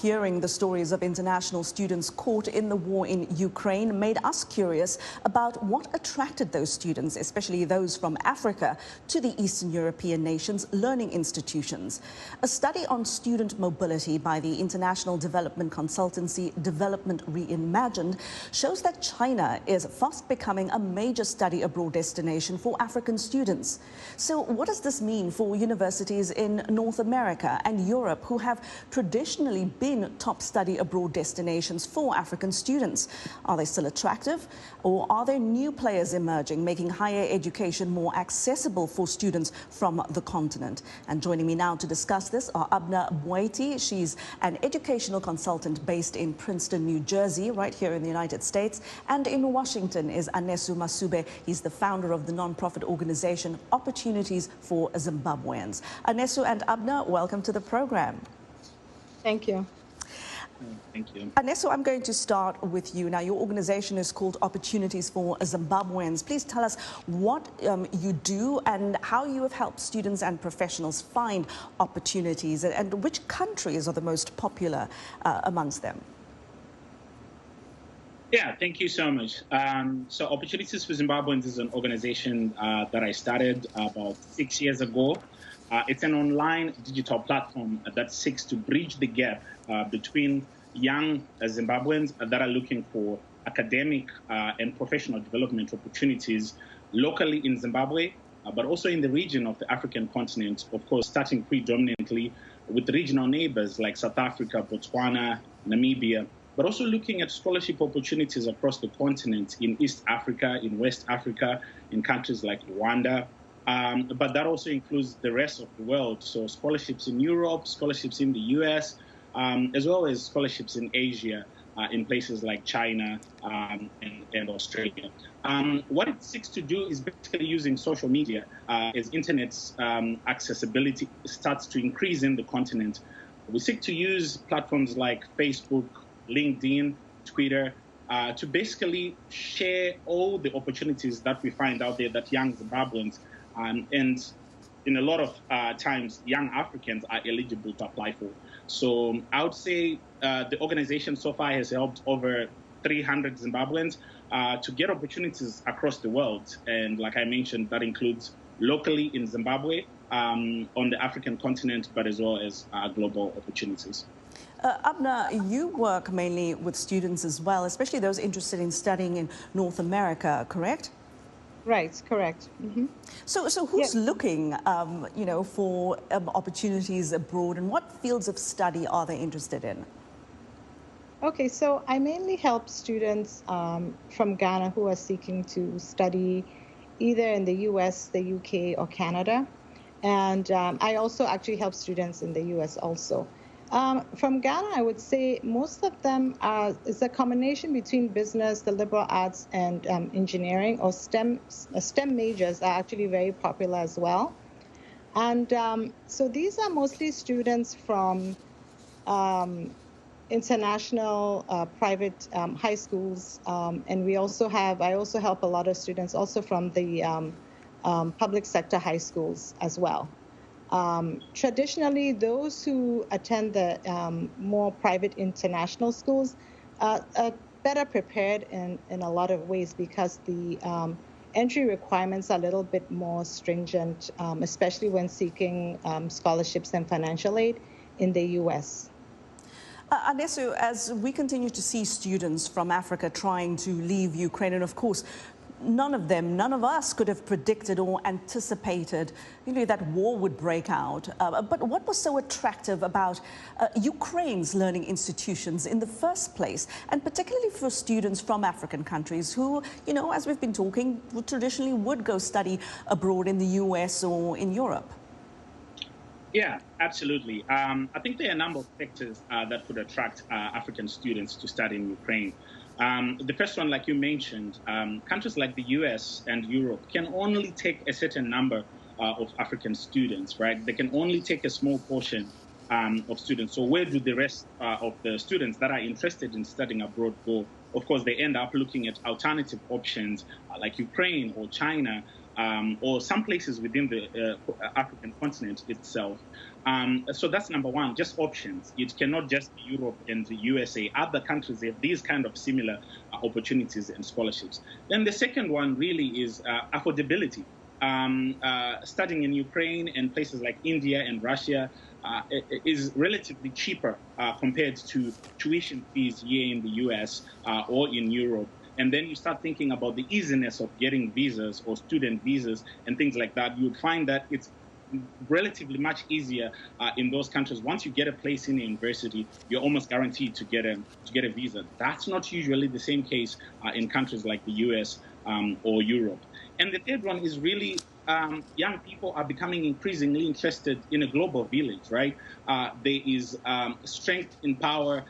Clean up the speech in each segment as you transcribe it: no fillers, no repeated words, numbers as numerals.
Hearing the stories of international students caught in the war in Ukraine made us curious about what attracted those students, especially those from Africa, to the Eastern European nations' learning institutions. A study on student mobility by the international development consultancy Development Reimagined shows that China is fast becoming a major study abroad destination for African students. So what does this mean for universities in North America and Europe, who have traditionally been top study abroad destinations for African students? Are they still attractive, or are there new players emerging, making higher education more accessible for students from the continent? And joining me now to discuss this are Abna Bwaiti. She's an educational consultant based in Princeton, New Jersey, right here in the United States. And in Washington is Anesu Masube. He's the founder of the non-profit organization Opportunities for Zimbabweans. Anesu and Abna, welcome to the program. Thank you. Thank you. Anesu, I'm going to start with you. Now, your organization is called Opportunities for Zimbabweans. Please tell us what you do and how you have helped students and professionals find opportunities, and which countries are the most popular amongst them. Yeah, thank you so much. So Opportunities for Zimbabweans is an organization that I started about 6 years ago. It's an online digital platform that seeks to bridge the gap between young Zimbabweans that are looking for academic and professional development opportunities locally in Zimbabwe, but also in the region of the African continent, of course, starting predominantly with regional neighbors like South Africa, Botswana, Namibia, but also looking at scholarship opportunities across the continent in East Africa, in West Africa, in countries like Rwanda. But that also includes the rest of the world. So scholarships in Europe, scholarships in the US, as well as scholarships in Asia, in places like China and Australia. What it seeks to do is basically using social media as internet's accessibility starts to increase in the continent. We seek to use platforms like Facebook, LinkedIn, Twitter, to basically share all the opportunities that we find out there that young Zimbabweans and in a lot of times, young Africans are eligible to apply for. So I would say the organization so far has helped over 300 Zimbabweans to get opportunities across the world. And like I mentioned, that includes locally in Zimbabwe, on the African continent, but as well as global opportunities. Abna, you work mainly with students as well, especially those interested in studying in North America, correct? Right, correct. Mm-hmm. So who's looking, for opportunities abroad, and what fields of study are they interested in? Okay, so I mainly help students from Ghana who are seeking to study either in the US, the UK, or Canada. And I also actually help students in the US also. From Ghana, I would say most of them is a combination between business, the liberal arts, and engineering, or STEM. STEM majors are actually very popular as well. And so these are mostly students from international private high schools. And I also help a lot of students also from the public sector high schools as well. Traditionally, those who attend the more private international schools are better prepared in a lot of ways, because the entry requirements are a little bit more stringent, especially when seeking scholarships and financial aid in the U.S. Anesu, as we continue to see students from Africa trying to leave Ukraine, and of course, none of us could have predicted or anticipated, that war would break out. But what was so attractive about Ukraine's learning institutions in the first place, and particularly for students from African countries who, as we've been talking, traditionally would go study abroad in the US or in Europe? Yeah, absolutely. I think there are a number of factors that could attract African students to study in Ukraine. The first one, like you mentioned, countries like the US and Europe can only take a certain number of African students, right? They can only take a small portion of students. So where do the rest of the students that are interested in studying abroad go? Of course, they end up looking at alternative options like Ukraine or China, or some places within the African continent itself. So that's number one, just options. It cannot just be Europe and the USA. Other countries have these kind of similar opportunities and scholarships. Then the second one really is affordability. Studying in Ukraine and places like India and Russia is relatively cheaper compared to tuition fees here in the US or in Europe. And then you start thinking about the easiness of getting visas or student visas and things like that. You would find that it's relatively much easier in those countries. Once you get a place in a university, you're almost guaranteed to get a visa. That's not usually the same case in countries like the US or Europe. And the third one is really young people are becoming increasingly interested in a global village, right? There is strength in power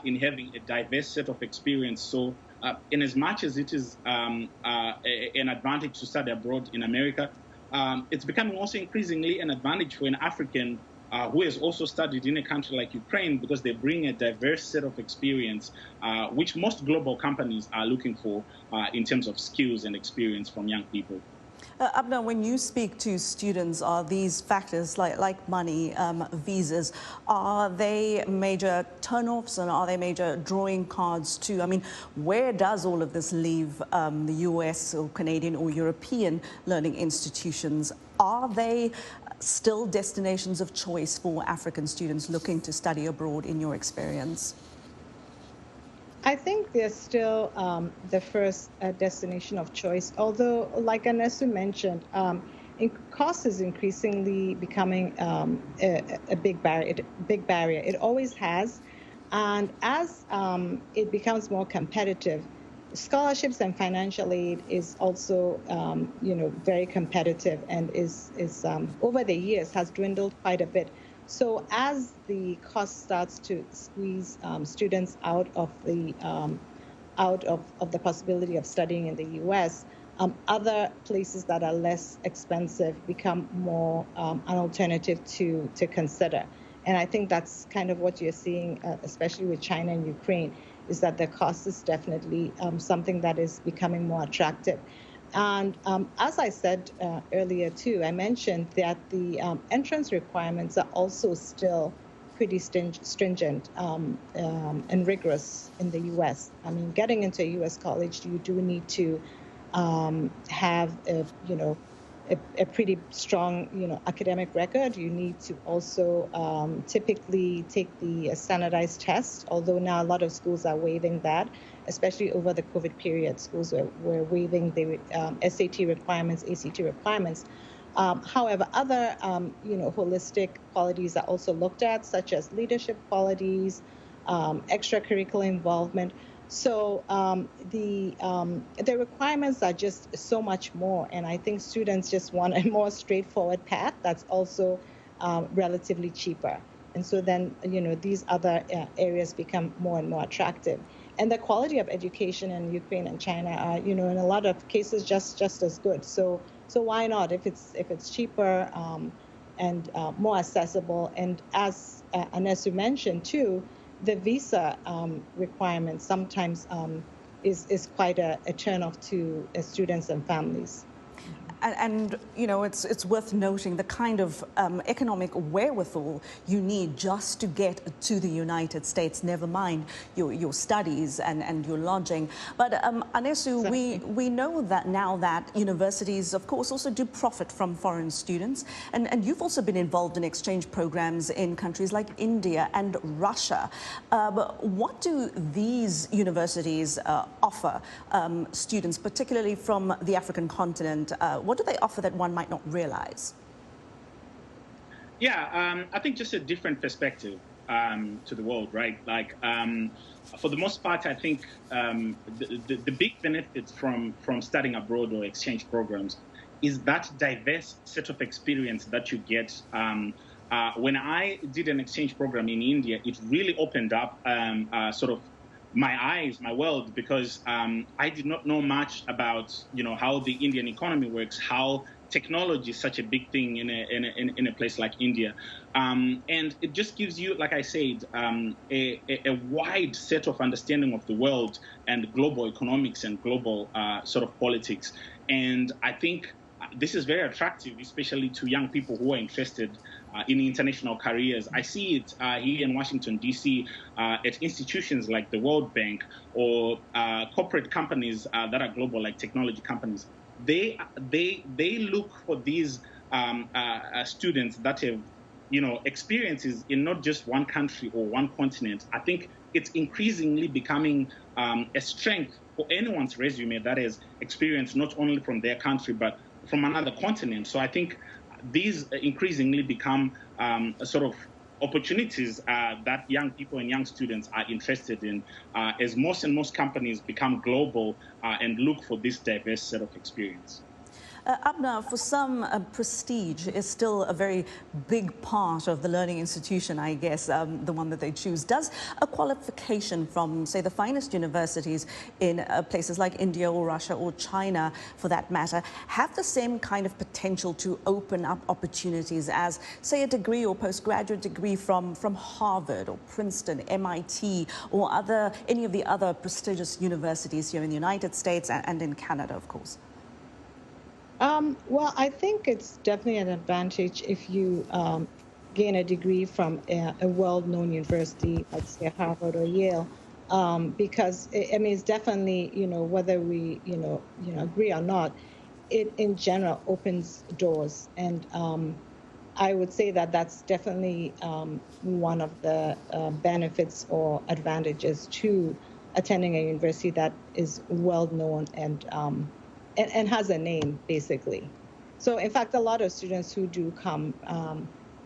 in having a diverse set of experience. So in as much as it is an advantage to study abroad in America, it's becoming also increasingly an advantage for an African who has also studied in a country like Ukraine, because they bring a diverse set of experience, which most global companies are looking for in terms of skills and experience from young people. Abner, when you speak to students, are these factors like money, visas, are they major turnoffs and are they major drawing cards too? I mean, where does all of this leave the US or Canadian or European learning institutions? Are they still destinations of choice for African students looking to study abroad in your experience? I think they're still the first destination of choice, although, like Anesu mentioned, cost is increasingly becoming a big barrier. It always has. And as it becomes more competitive, scholarships and financial aid is also, very competitive and is over the years has dwindled quite a bit. So as the cost starts to squeeze students out of the possibility of studying in the U.S., other places that are less expensive become more an alternative to consider. And I think that's kind of what you're seeing, especially with China and Ukraine, is that the cost is definitely something that is becoming more attractive. And as I said earlier, too, I mentioned that the entrance requirements are also still pretty stringent and rigorous in the U.S. I mean, getting into a U.S. college, you do need to have a pretty strong, academic record. You need to also typically take the standardized test, although now a lot of schools are waiving that, especially over the COVID period. Schools were waiving the SAT requirements, ACT requirements. However, other, holistic qualities are also looked at, such as leadership qualities, extracurricular involvement. So the requirements are just so much more, and I think students just want a more straightforward path that's also relatively cheaper. And so then, these other areas become more and more attractive. And the quality of education in Ukraine and China are, in a lot of cases, just as good. So why not? If it's cheaper and more accessible, and as Anesu mentioned too, the visa requirement sometimes is quite a turn-off to students and families. And it's worth noting the kind of economic wherewithal you need just to get to the United States, never mind your studies and your lodging. But Anesu, we know that now that universities, of course, also do profit from foreign students. And you've also been involved in exchange programs in countries like India and Russia. What do these universities offer students, particularly from the African continent? What do they offer that one might not realize? Yeah, I think just a different perspective to the world, right? Like, for the most part, I think the big benefits from studying abroad or exchange programs is that diverse set of experience that you get. When I did an exchange program in India, it really opened up sort of my eyes, my world, because I did not know much about, how the Indian economy works, how technology is such a big thing in a place like India. And it just gives you, like I said, a wide set of understanding of the world and global economics and global sort of politics. And I think this is very attractive, especially to young people who are interested in international careers. I see it here in Washington, D.C., at institutions like the World Bank or corporate companies that are global, like technology companies. They look for these students that have, experiences in not just one country or one continent. I think it's increasingly becoming a strength for anyone's resume that has experience not only from their country but from another continent. So I think these increasingly become sort of opportunities that young people and young students are interested in as most and most companies become global and look for this diverse set of experience. Abna, for some, prestige is still a very big part of the learning institution, I guess, the one that they choose. Does a qualification from, say, the finest universities in places like India or Russia or China, for that matter, have the same kind of potential to open up opportunities as, say, a degree or postgraduate degree from Harvard or Princeton, MIT, or any of the other prestigious universities here in the United States and in Canada, of course? Well, I think it's definitely an advantage if you gain a degree from a well-known university, like say Harvard or Yale, because it's definitely, whether we agree or not, it in general opens doors, and I would say that that's definitely one of the benefits or advantages to attending a university that is well-known and has a name, basically. So, in fact, a lot of students who do come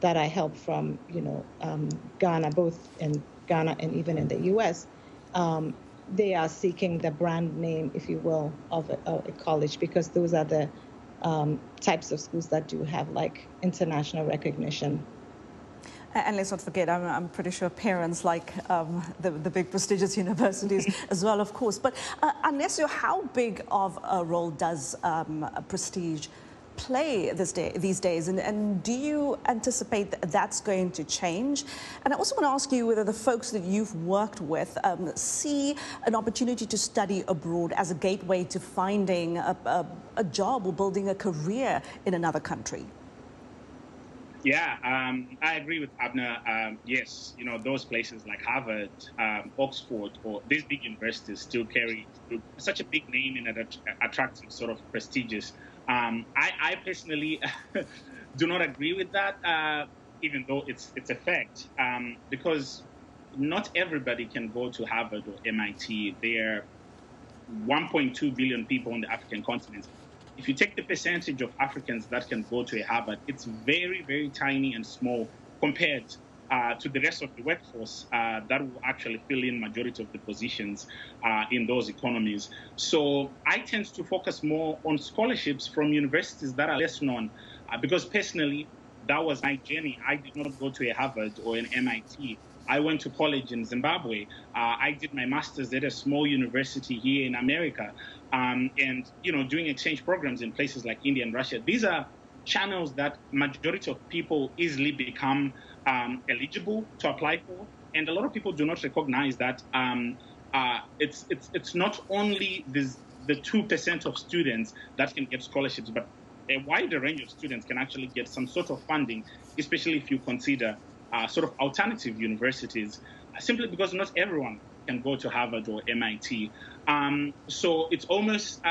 that I help from, Ghana, both in Ghana and even in the U.S., they are seeking the brand name, if you will, of a college, because those are the types of schools that do have, like, international recognition. And let's not forget, I'm pretty sure parents like the big prestigious universities as well, of course. But Anesu, how big of a role does prestige play these days? And do you anticipate that that's going to change? And I also want to ask you whether the folks that you've worked with see an opportunity to study abroad as a gateway to finding a job or building a career in another country. Yeah, I agree with Abna. Yes, those places like Harvard, Oxford, or these big universities still carry such a big name and attractive, sort of prestigious. I personally do not agree with that, even though it's a fact, because not everybody can go to Harvard or MIT. There are 1.2 billion people on the African continent. If you take the percentage of Africans that can go to a Harvard, it's very, very tiny and small compared to the rest of the workforce that will actually fill in majority of the positions in those economies. So I tend to focus more on scholarships from universities that are less known, because personally, that was my journey. I did not go to a Harvard or an MIT. I went to college in Zimbabwe. I did my master's at a small university here in America. And, doing exchange programs in places like India and Russia. These are channels that majority of people easily become eligible to apply for. And a lot of people do not recognize that it's not only the 2% of students that can get scholarships, but a wider range of students can actually get some sort of funding, especially if you consider sort of alternative universities, simply because not everyone can go to Harvard or MIT. So it's almost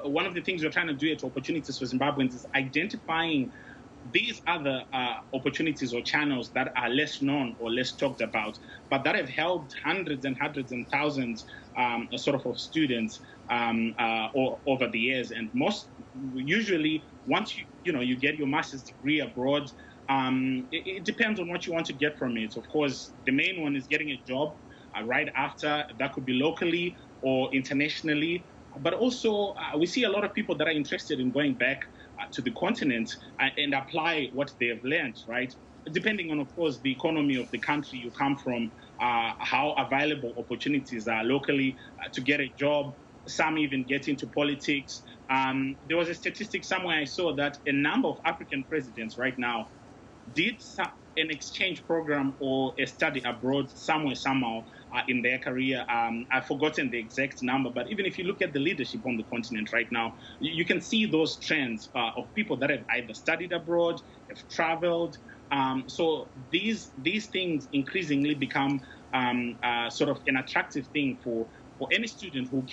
one of the things we're trying to do at Opportunities for Zimbabweans is identifying these other opportunities or channels that are less known or less talked about, but that have helped hundreds and hundreds and thousands of students over the years. And usually, once you get your master's degree abroad, it depends on what you want to get from it. Of course, the main one is getting a job right after. That could be locally or internationally. But also, we see a lot of people that are interested in going back to the continent and apply what they have learned, right? Depending on, of course, the economy of the country you come from, how available opportunities are locally to get a job. Some even get into politics. There was a statistic somewhere I saw that a number of African presidents right now did an exchange program or a study abroad somewhere, somehow in their career. I've forgotten the exact number, but even if you look at the leadership on the continent right now, you can see those trends of people that have either studied abroad, have traveled, So these things increasingly become sort of an attractive thing for any student who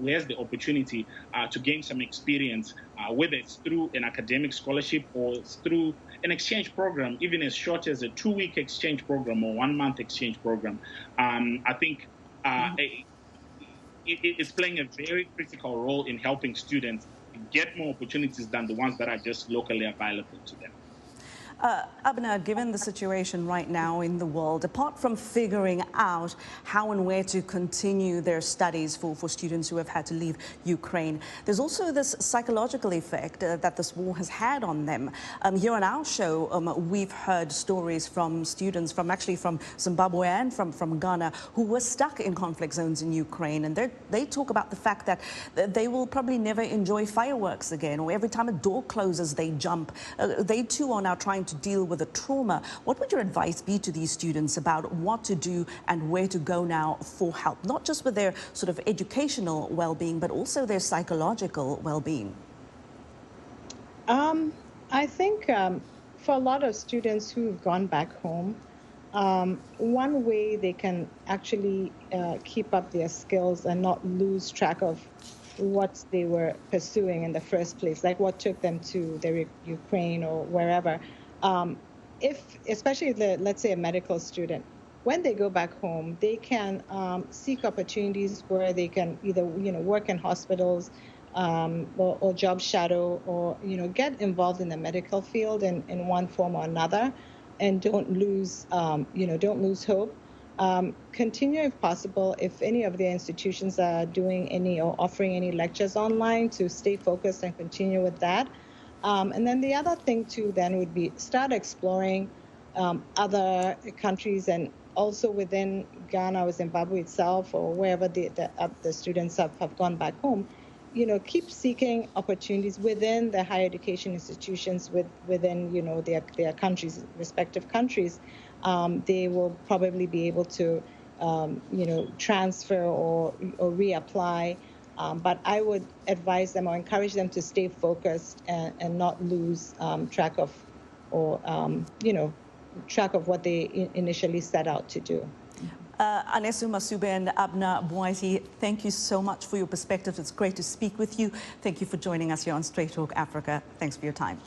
has the opportunity to gain some experience, whether it's through an academic scholarship or it's through an exchange program, even as short as a 2-week exchange program or 1-month exchange program. I think it's playing a very critical role in helping students get more opportunities than the ones that are just locally available to them. Abna, given the situation right now in the world, apart from figuring out how and where to continue their studies for students who have had to leave Ukraine, there's also this psychological effect that this war has had on them. Here on our show, we've heard stories from students from Zimbabwe and from Ghana who were stuck in conflict zones in Ukraine, and they talk about the fact that they will probably never enjoy fireworks again, or every time a door closes they jump. They too are now trying to deal with the trauma. What would your advice be to these students about what to do and where to go now for help, not just with their sort of educational well-being, but also their psychological well-being? I think for a lot of students who've gone back home, one way they can actually keep up their skills and not lose track of what they were pursuing in the first place, like what took them to the Ukraine or wherever. Especially let's say a medical student, when they go back home, they can seek opportunities where they can either work in hospitals or job shadow, or get involved in the medical field in one form or another, and don't lose hope. Continue, if possible, if any of the institutions are doing any or offering any lectures online, to stay focused and continue with that. And then the other thing too then would be start exploring other countries, and also within Ghana or Zimbabwe itself, or wherever the students have gone back home. Keep seeking opportunities within the higher education institutions within their countries, respective countries. They will probably be able to transfer or reapply. But I would advise them or encourage them to stay focused and not lose track of what they initially set out to do. Anesu Masube and Abna Bwaiti, thank you so much for your perspective. It's great to speak with you. Thank you for joining us here on Straight Talk Africa. Thanks for your time.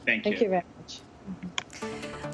Thank you. Thank you very much.